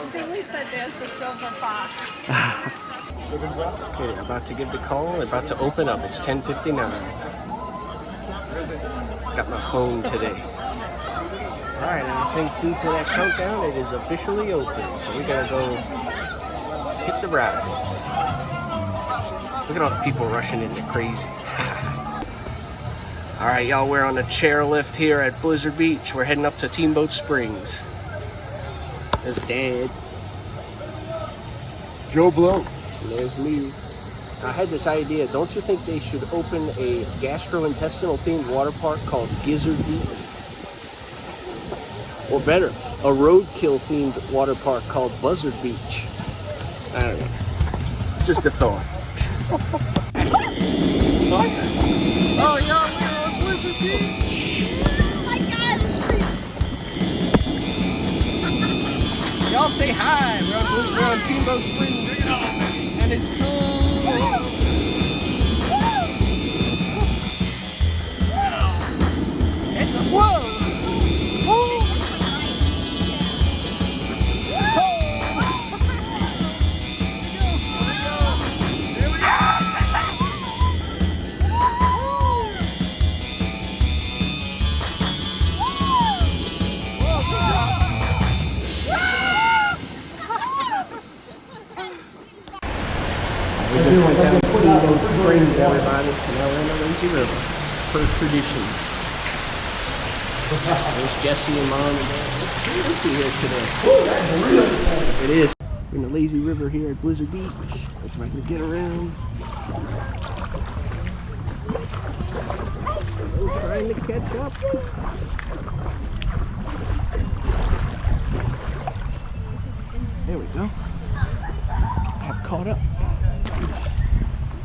think we said there's the silver fox. Okay, they're about to give the call. They're about to open up. It's 10:59. Got my phone today. Alright, and I think due to that countdown, it is officially open. So we're gonna go hit the rides. Look at all the people rushing in. They're crazy. Alright, y'all, we're on the chairlift here at Blizzard Beach. We're heading up to Steamboat Springs. There's Dad. Joe Blow. There's me. I had this idea. Don't you think they should open a gastrointestinal themed water park called Gizzard Beach? Or better, a roadkill themed water park called Buzzard Beach. I don't know. Just a thought. Oh, y'all, we're on Blizzard Beach. Oh my God! Y'all say hi. We're on Steamboat Springs. And it's cool. Whoa! We just went down to Steamboat Springs, everybody. Now we're in the lazy river, per tradition. There's Jesse and Mom and Dad. It's empty here today. It is. We're in the lazy river here at Blizzard Beach. Let's see if I can get around. I'm trying to catch up. There we go. I've caught up.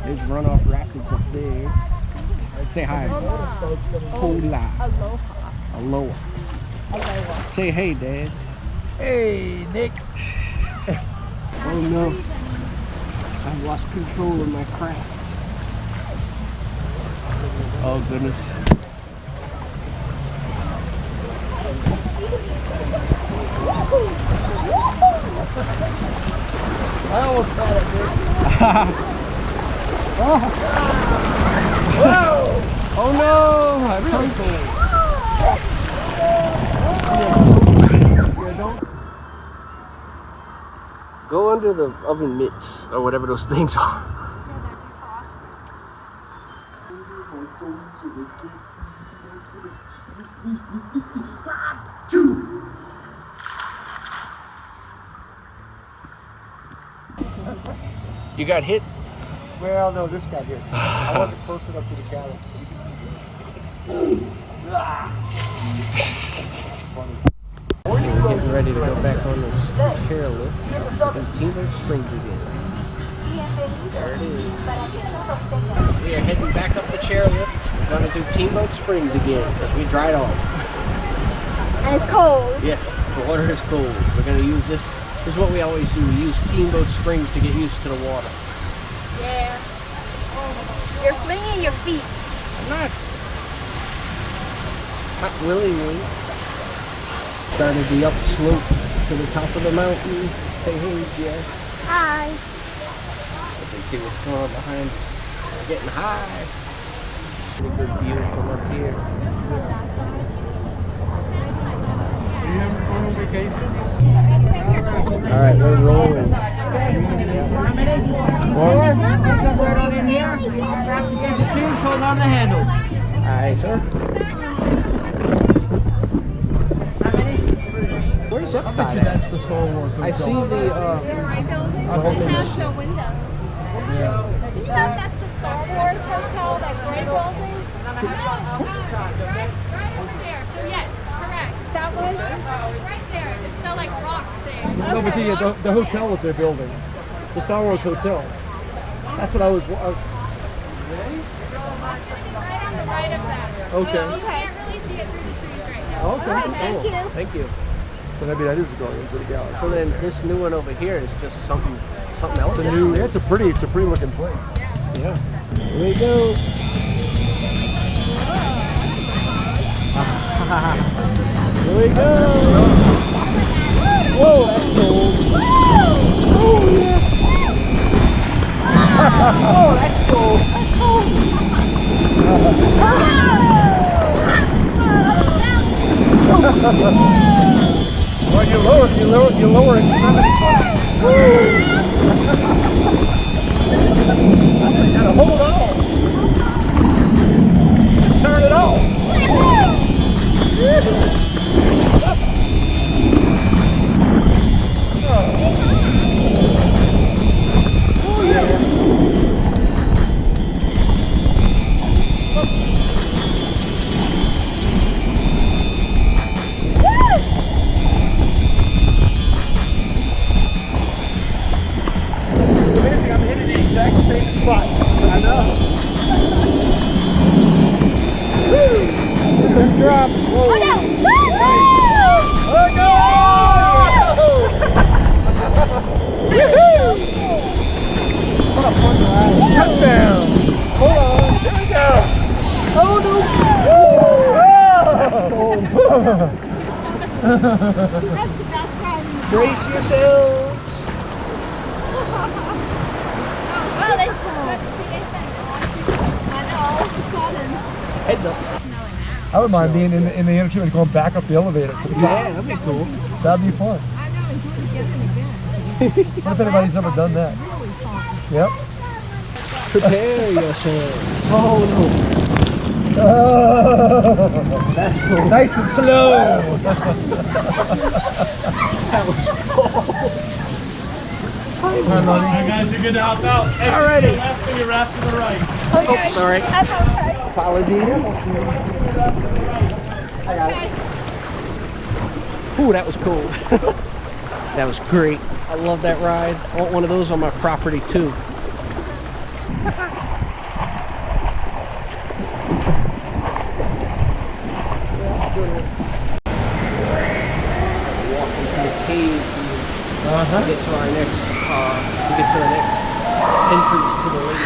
There's Runoff Rapids up there. Say hi. Hola. Aloha. Aloha. Aloha. Say hey, Dad. Hey, Nick. Oh no. I've lost control of my craft. Oh goodness. I almost got it, Nick. Oh no! I really Go under the oven mitts or whatever those things are. You got hit? Well, no, this got hit. I wasn't close enough to the cattle. Funny. We're getting ready to go back on this chairlift to Steamboat Springs again. There it is. We are heading back up the chairlift. We're going to do Steamboat Springs again because we dried off. And it's cold. Yes, the water is cold. We're going to use this. This is what we always do. We use Steamboat Springs to get used to the water. Yeah. You're flinging your feet. I'm not willingly. Started the upslope to the top of the mountain. Say hey, Jess. Hi. You can see what's going on behind us. We're getting high. Pretty good view from up here. Are you having fun on vacation? Alright, we're rolling. Hold on the handle. Alright, sir. Where's up? I bet you that's the Star Wars Hotel. I see the Right building. It has no windows. Yeah. Do you know if that's the Star Wars hotel, that gray building? Right over there. So yes, correct. That one? Right there. It's still like rock thing. No, but the hotel that they're building, the Star Wars Hotel. That's what I was. It's gonna be right on the right of that. Okay. You can't really see it through the trees right now. Okay. Alright, thank you. Thank you. But I mean, that is going into the galaxy. So then this new one over here is just something else. It's a new. Yeah, it's a pretty looking place. Yeah. Here we go. Here we go. Whoa, that's cold. Oh, that's cool. That's cool. Well, you lower extremity. You gotta hold on. Just turn it off. Oh yeah. Amazing, I'm hitting the exact same spot. I know. Woo! Drop. Whoa. Oh no! Oh no! Woohoo! What a fun ride. Touchdown. Hold on. Here we go. Oh no! Oh. That's the best ride. Brace yourselves. Well, that's good to see they sent a lot of people. I know, all of a sudden. Heads up. I wouldn't mind being in the interchange and going back up the elevator to the top. Yeah, that'd be cool. That'd be fun. I know, and doing it again. What if anybody's ever done that? Really fun. Yep. Prepare yourselves. Oh That's cool. nice and slow. That was cool. Alright, Guys, you're good to hop out. Alrighty. Left to your left to the right. Oh, sorry. That's okay. Apologies. I got it. Ooh, that was cool. That was great. I love that ride. I want one of those on my property too. Walking through the cave to get to our next entrance to the lake.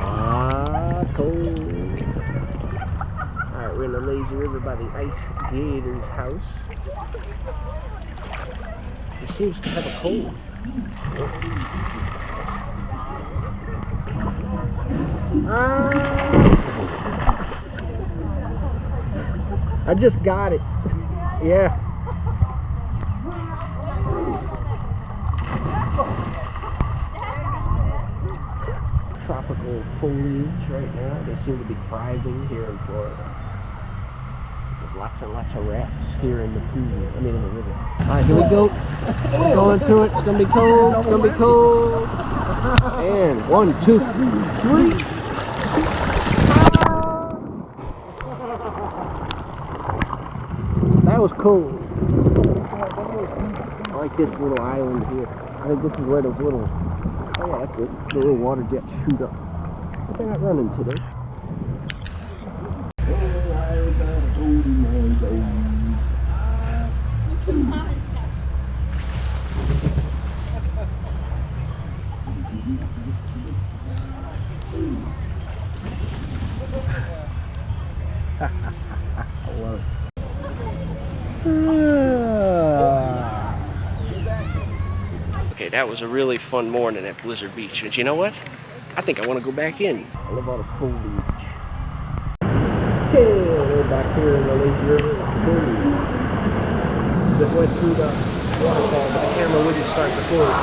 Ah, cool. Alright, we're in the lazy river by the Ice Gator's house. It seems to have a cold. I just got it. Yeah. Tropical foliage right now. They seem to be thriving here in Florida. There's lots and lots of rafts here in the pool. I mean in the river. Alright, here we go. We're going through it. It's gonna be cold. It's gonna be cold. And 1, 2, 3. That was cool. I like this little island here. I think this is where those little, oh yeah, that's it. The little water jets shoot up. But they're not running today. I love it. Okay, that was a really fun morning at Blizzard Beach. And you know what? I think I want to go back in. I love all the foliage. Okay, we're back here in the lazy river. Just went through the waterfall, but the camera wouldn't start recording.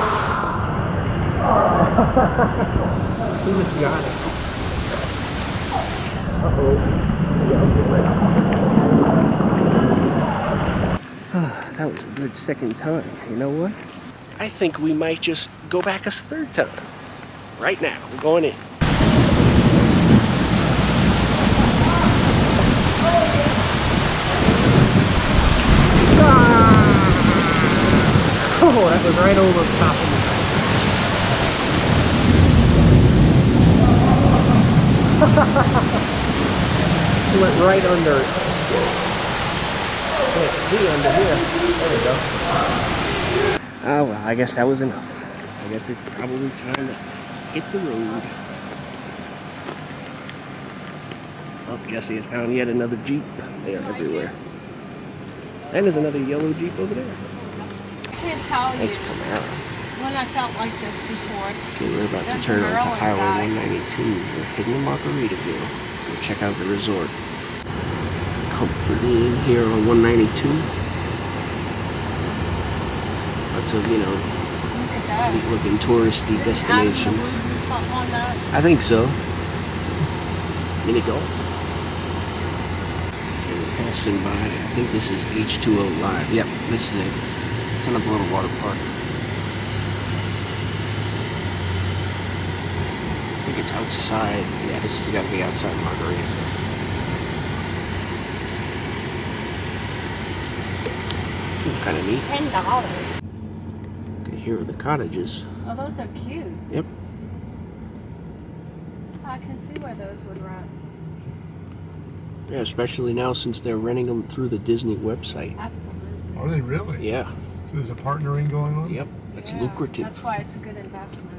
He just got it. That was a good second time. You know what? I think we might just go back a third time. Right now, we're going in. Oh, that was right over the top of me. Went right under it. Can't see under here. There we go. Oh well, I guess that was enough. I guess it's probably time to hit the road. Oh, Jesse has found yet another Jeep. They are everywhere. And there's another yellow Jeep over there. I can't tell you. Nice Camaro. when I felt like this before. Okay, we're about to Then turn onto Maryland Highway died. 192. We're heading to Margaritaville. Go check out the resort. Comfort Inn here on 192. Lots of, Look at that. neat looking touristy Is it destinations. Lagoon or something on that? I think so. Mini golf. Okay, we're passing by. I think this is H2O Live. Yep, this is it. It's another little water park. I think it's outside. Yeah, this has got to be outside Margaritaville. Seems kind of neat. $10. Okay, here are the cottages. Oh, those are cute. Yep. I can see where those would run. Yeah, especially now since they're renting them through the Disney website. Absolutely. Are they really? Yeah. So there's a partnering going on? Yep. That's Yeah, lucrative. That's why it's a good investment.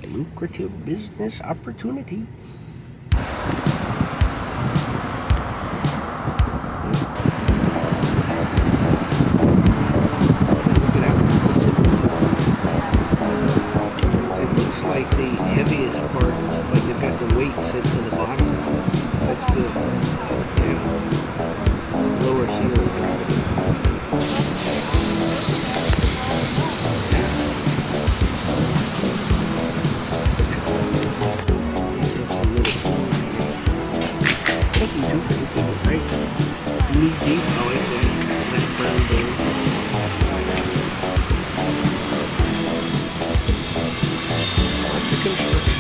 A lucrative business opportunity. Look at that. It looks like the heaviest part is like they've got the weight set to the bottom. That's good. Yeah. Lower center of gravity. Nothing too fancy, but nice. Knee deep, I like that brown bone. Lots of construction.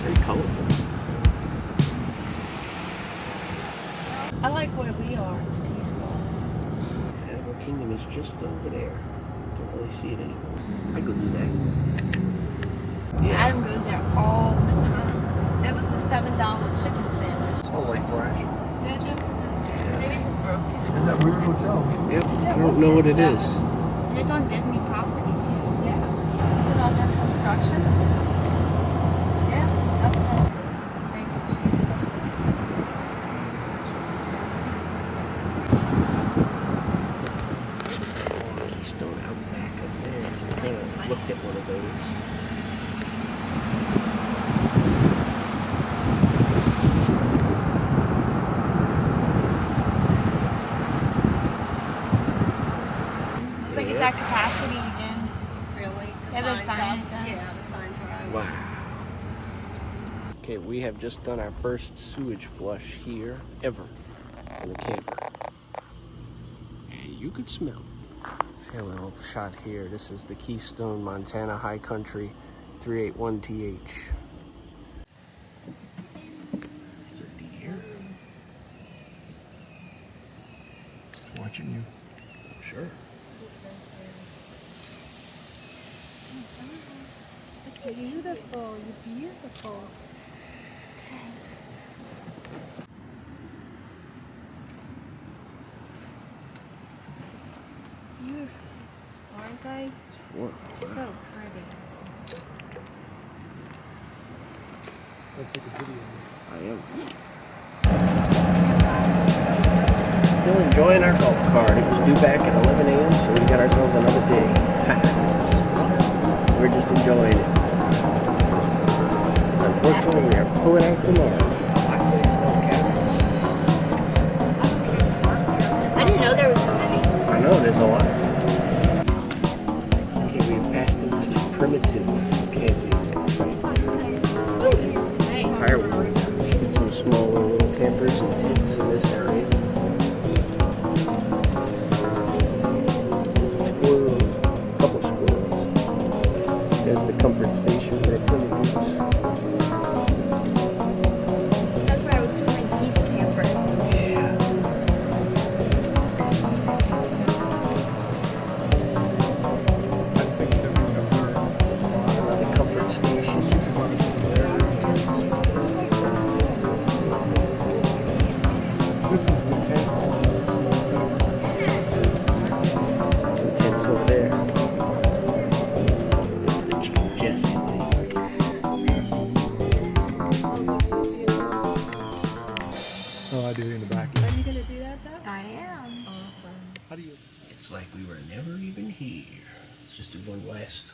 Very colorful. I like where we are. It's peaceful. Animal Kingdom is just over there. Don't really see it anymore. I go do that. Adam goes there all the time. It was the $7 chicken sandwich. It's all light flash. Did you? Maybe it's just broken. Is that weird hotel? Yep, I don't know what it is. And it's on Disney property too. Yeah. Is it under construction? Yeah, definitely. Mac and cheese. Keystone out back up there. I kind of looked at one of those. Looks like it's at capacity again. Really? Yeah, the signs up. up. Yeah, the signs are out. Wow. Okay, we have just done our first sewage flush here ever in the camper. And you could smell. See a little shot here. This is the Keystone, Montana High Country 381TH. There's a deer. It's watching you. Sure. Beautiful. You're beautiful. Beautiful. Aren't they? It's 4 of them. So pretty. Let's take a video. I am. Still enjoying our golf cart. It was due back at 11 a.m., so we got ourselves another day. We're just enjoying it. So unfortunately, we are pulling out tomorrow. Lots of these little cabins. I didn't know there was so many. I know, there's a lot. Okay, we've passed into the primitive camping sites. Firewood. Some smaller little campers and tents in this area.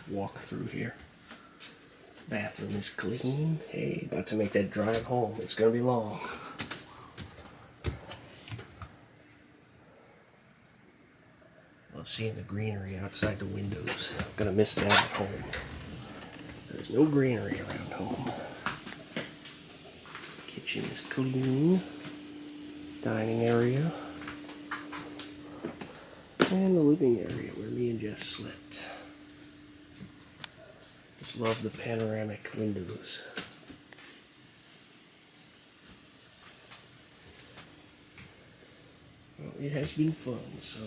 walk through here. Bathroom is clean. Hey, about to make that drive home. It's gonna be long. Love seeing the greenery outside the windows. I'm gonna miss that at home. There's no greenery around home. Kitchen is clean. Dining area. And the living area where me and Jess slept. Just love the panoramic windows. Well, it has been fun, so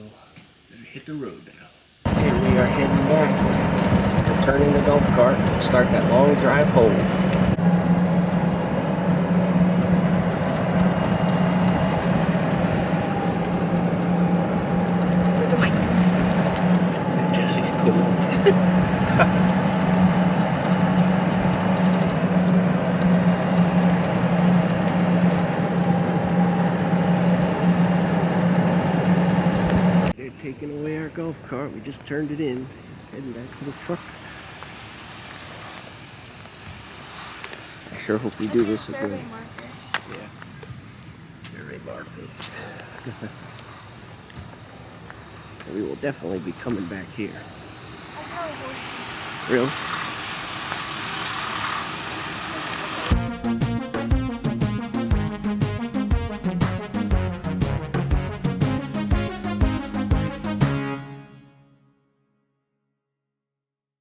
better hit the road now. Okay, we are heading back. Returning the golf cart and start that long drive home. Look at my nose. Jesse's cool. Taking away our golf cart. We just turned it in. Heading back to the truck. I sure hope we do this again. Survey marker. Yeah. Survey marker. We will definitely be coming back here. I know horses. Really?